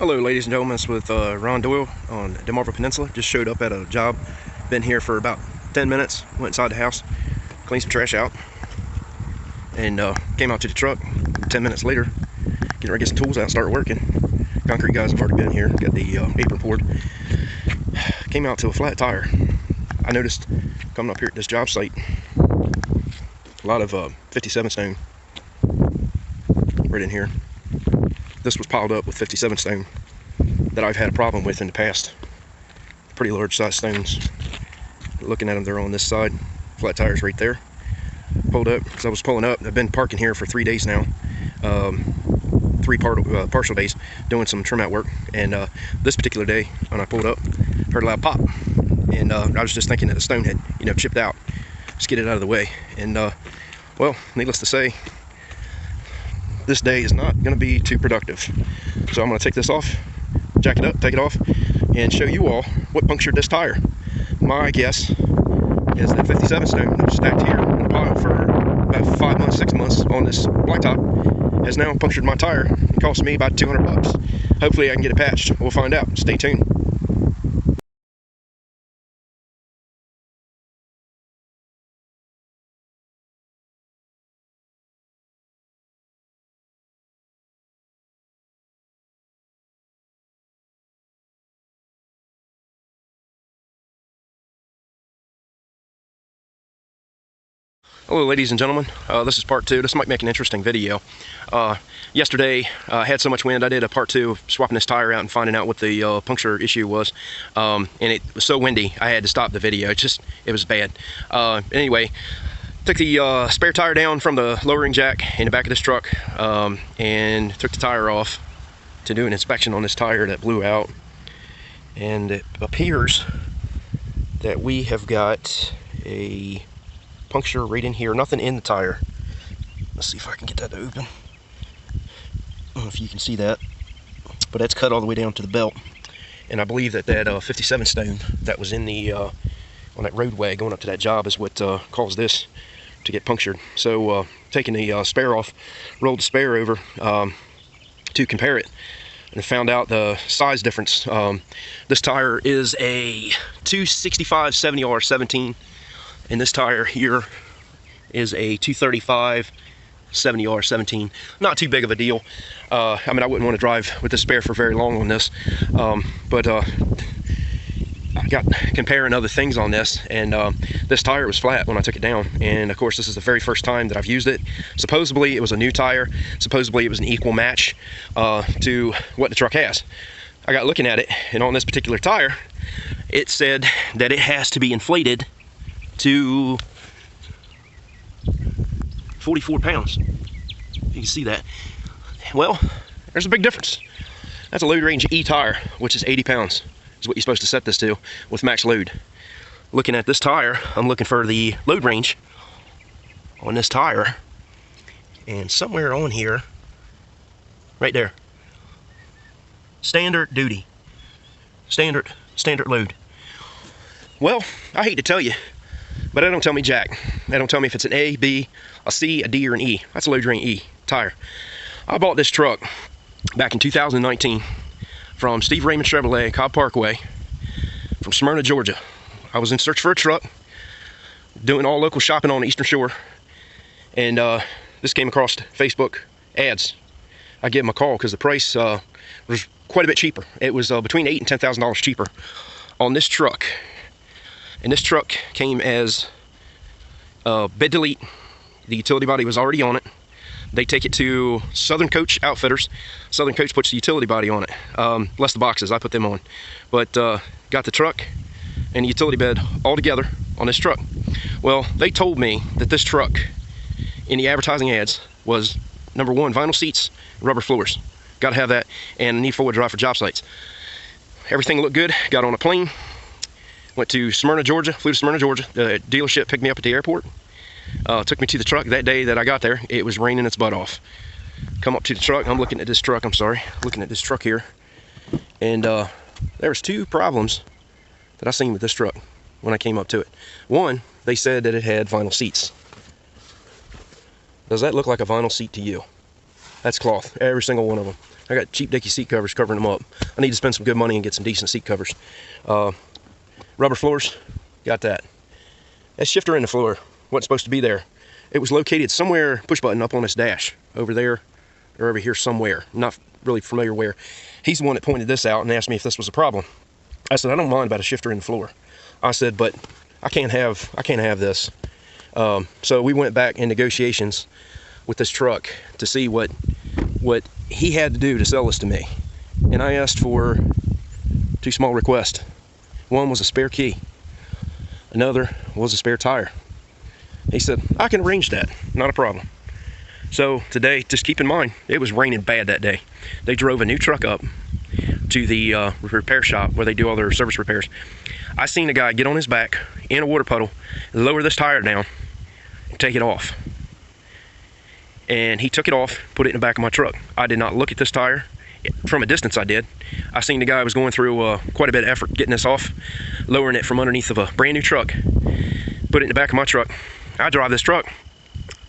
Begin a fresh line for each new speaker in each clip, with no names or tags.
Hello ladies and gentlemen, it's with Ron Doyle on Delmarva Peninsula. Just showed up at a job, been here for about 10 minutes, went inside the house, cleaned some trash out, and came out to the truck 10 minutes later, getting ready to get some tools out and start working. Concrete guys have already been here, got the apron poured. Came out to a flat tire. I noticed coming up here at this job site, a lot of 57 stone right in here. This was piled up with 57 stone that I've had a problem with in the past. Pretty large size stones. Looking at them, they're on this side. Flat tires right there. Pulled up, because I was pulling up. I've been parking here for 3 days now. Three partial days doing some trim out work. And this particular day, when I pulled up, heard a loud pop. And I was just thinking that the stone had, chipped out. Just get it out of the way. And well, needless to say, this day is not going to be too productive. So I'm going to take this off, jack it up, take it off, and show you all what punctured this tire. My guess is that 57 stone that was stacked here in a pile for about 5 months, 6 months on this blacktop has now punctured my tire and cost me about 200 bucks. Hopefully I can get it patched. We'll find out. Stay tuned. Hello ladies and gentlemen, this is part 2. This might make an interesting video. Yesterday I had so much wind, I did a part 2 of swapping this tire out and finding out what the puncture issue was. And it was so windy I had to stop the video. It was bad. Anyway, took the spare tire down from the lowering jack in the back of this truck, and took the tire off to do an inspection on this tire that blew out. And it appears that we have got a puncture right in here, nothing in the tire. Let's see if I can get that to open. I don't know if you can see that, but that's cut all the way down to the belt. And I believe that 57 stone that was in the on that roadway going up to that job is what caused this to get punctured. So taking the spare off, rolled the spare over to compare it, and found out the size difference. This tire is a 265 70R17. And this tire here is a 235 70R17. Not too big of a deal. I mean, I wouldn't want to drive with the spare for very long on this. But I got comparing other things on this, and this tire was flat when I took it down. And of course, this is the very first time that I've used it. Supposedly, it was a new tire. Supposedly, it was an equal match to what the truck has. I got looking at it, and on this particular tire, it said that it has to be inflated to 44 pounds. You can see that. Well, there's a big difference. That's a load range E tire, which is 80 pounds, is what you're supposed to set this to with max load. Looking at this tire, I'm looking for the load range on this tire, and somewhere on here, right there, standard duty, standard load. Well, I hate to tell you, but that don't tell me jack. That don't tell me if it's an A, B, a C, a D, or an E. That's a load range E tire. I bought this truck back in 2019 from Steve Rayman Chevrolet, Cobb Parkway, from Smyrna, Georgia. I was in search for a truck, doing all local shopping on the Eastern Shore, and this came across Facebook ads. I gave them a call because the price was quite a bit cheaper. It was between $8,000 and $10,000 cheaper on this truck. And this truck came as bed delete. The utility body was already on it. They take it to Southern Coach Outfitters. Southern Coach puts the utility body on it. Less the boxes, I put them on. But got the truck and the utility bed all together on this truck. Well, they told me that this truck, in the advertising ads, was number 1, vinyl seats, rubber floors. Gotta have that, and need 4-wheel drive for job sites. Everything looked good. Got on a plane. Went to Smyrna, Georgia, flew to Smyrna, Georgia. The dealership picked me up at the airport. Took me to the truck. That day that I got there, it was raining its butt off. Come up to the truck. I'm looking at this truck, looking at this truck here. And there was 2 problems that I seen with this truck when I came up to it. One, they said that it had vinyl seats. Does that look like a vinyl seat to you? That's cloth, every single one of them. I got cheap Dickie seat covers covering them up. I need to spend some good money and get some decent seat covers. Rubber floors, got that. That shifter in the floor wasn't supposed to be there. It was located somewhere, push button up on this dash, over there or over here somewhere. I'm not really familiar where. He's the one that pointed this out and asked me if this was a problem. I said, I don't mind about a shifter in the floor. I said, but I can't have this. So we went back in negotiations with this truck to see what he had to do to sell this to me. And I asked for 2 small requests. One was a spare key. Another was a spare tire. He said, I can arrange that, not a problem. So today, just keep in mind, it was raining bad that day. They drove a new truck up to the repair shop where they do all their service repairs. I seen a guy get on his back in a water puddle, lower this tire down, and take it off. And he took it off, put it in the back of my truck. I did not look at this tire. From a distance I did. I seen the guy was going through quite a bit of effort getting this off, lowering it from underneath of a brand new truck, put it in the back of my truck. I drive this truck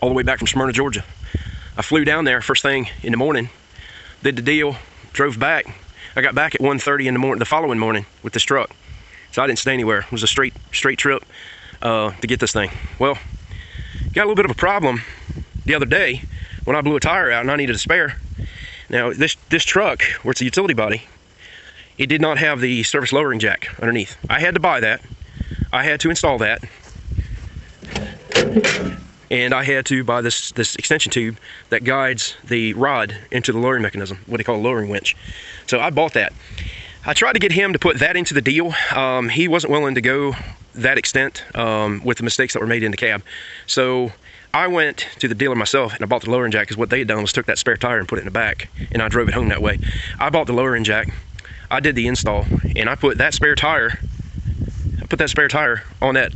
all the way back from Smyrna, Georgia. I flew down there first thing in the morning, did the deal, drove back. I got back at 1:30 in the morning, the following morning, with this truck. So I didn't stay anywhere. It was a straight trip to get this thing. Well, got a little bit of a problem the other day when I blew a tire out and I needed a spare. Now this truck, where it's a utility body, it did not have the service lowering jack underneath. I had to buy that. I had to install that. And I had to buy this extension tube that guides the rod into the lowering mechanism, what they call a lowering winch. So I bought that. I tried to get him to put that into the deal. He wasn't willing to go that extent with the mistakes that were made in the cab. So I went to the dealer myself and I bought the lowering jack, because what they had done was took that spare tire and put it in the back, and I drove it home that way. I bought the lowering jack, I did the install, and I put that spare tire on that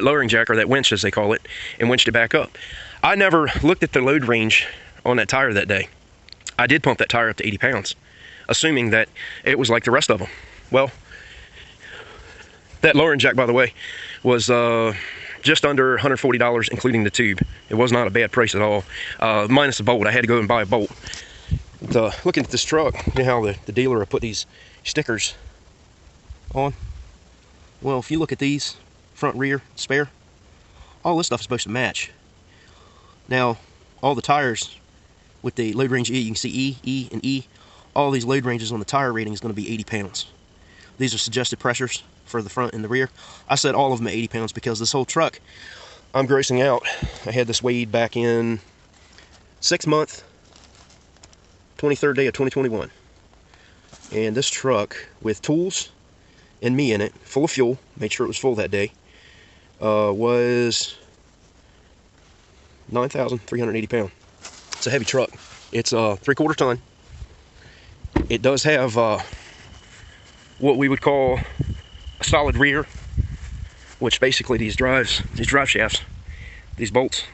lowering jack, or that winch as they call it, and winched it back up. I never looked at the load range on that tire that day. I did pump that tire up to 80 pounds, assuming that it was like the rest of them. Well, that lowering jack, by the way, was just under $140, including the tube. It was not a bad price at all, minus the bolt. I had to go and buy a bolt. Looking at this truck, you know how the dealer will put these stickers on? Well, if you look at these, front, rear, spare, all this stuff is supposed to match. Now, all the tires with the load range E, you can see E, E, and E. All these load ranges on the tire rating is going to be 80 pounds. These are suggested pressures for the front and the rear. I set all of them at 80 pounds because this whole truck, I'm grossing out. I had this weighed back in 6 month, 23rd day of 2021. And this truck, with tools and me in it, full of fuel, made sure it was full that day, was 9,380 pounds. It's a heavy truck. It's a 3/4 ton. It does have what we would call a solid rear, which basically these drive shafts, these bolts,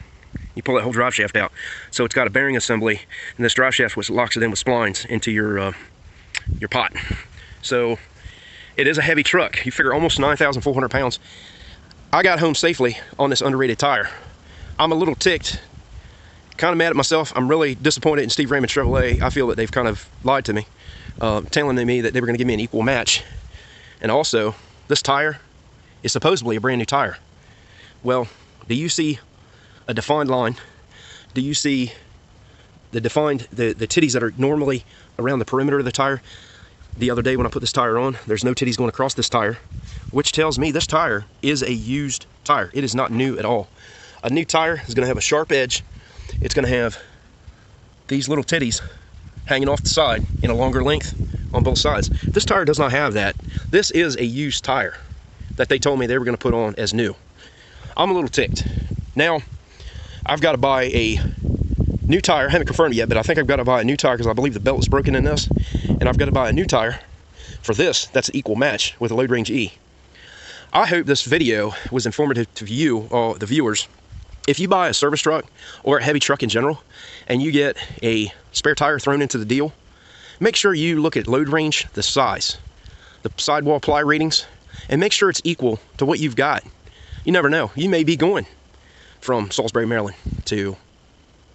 you pull that whole drive shaft out. So it's got a bearing assembly, and this drive shaft, which locks it in with splines into your pot. So it is a heavy truck. You figure almost 9,400 pounds. I got home safely on this underrated tire. I'm a little ticked, kind of mad at myself. I'm really disappointed in Steve Rayman Chevrolet. I feel that they've kind of lied to me, telling me that they were going to give me an equal match. And also, this tire is supposedly a brand new tire. Well, do you see a defined line? Do you see the titties that are normally around the perimeter of the tire? The other day when I put this tire on, there's no titties going across this tire, which tells me this tire is a used tire. It is not new at all. A new tire is going to have a sharp edge. It's going to have these little titties hanging off the side in a longer length on both sides. This tire does not have that. This is a used tire that they told me they were going to put on as new. I'm a little ticked. Now, I've got to buy a new tire. I haven't confirmed it yet, but I think I've got to buy a new tire because I believe the belt is broken in this. And I've got to buy a new tire for this. That's an equal match with a load range E. I hope this video was informative to you, the viewers. If you buy a service truck or a heavy truck in general, and you get a spare tire thrown into the deal, make sure you look at load range, the size, the sidewall ply ratings, and make sure it's equal to what you've got. You never know. You may be going from Salisbury, Maryland to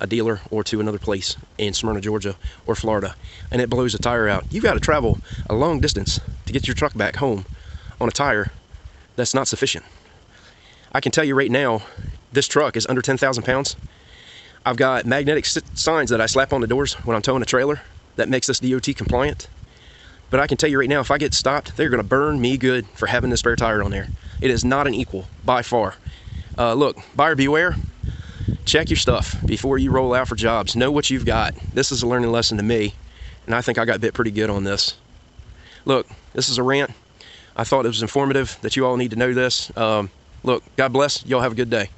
a dealer or to another place in Smyrna, Georgia or Florida, and it blows a tire out, you've got to travel a long distance to get your truck back home on a tire that's not sufficient. I can tell you right now, this truck is under 10,000 pounds. I've got magnetic signs that I slap on the doors when I'm towing a trailer that makes this DOT compliant. But I can tell you right now, if I get stopped, they're going to burn me good for having this spare tire on there. It is not an equal, by far. Look, buyer beware. Check your stuff before you roll out for jobs. Know what you've got. This is a learning lesson to me, and I think I got bit pretty good on this. Look, this is a rant. I thought it was informative that you all need to know this. Look, God bless. Y'all have a good day.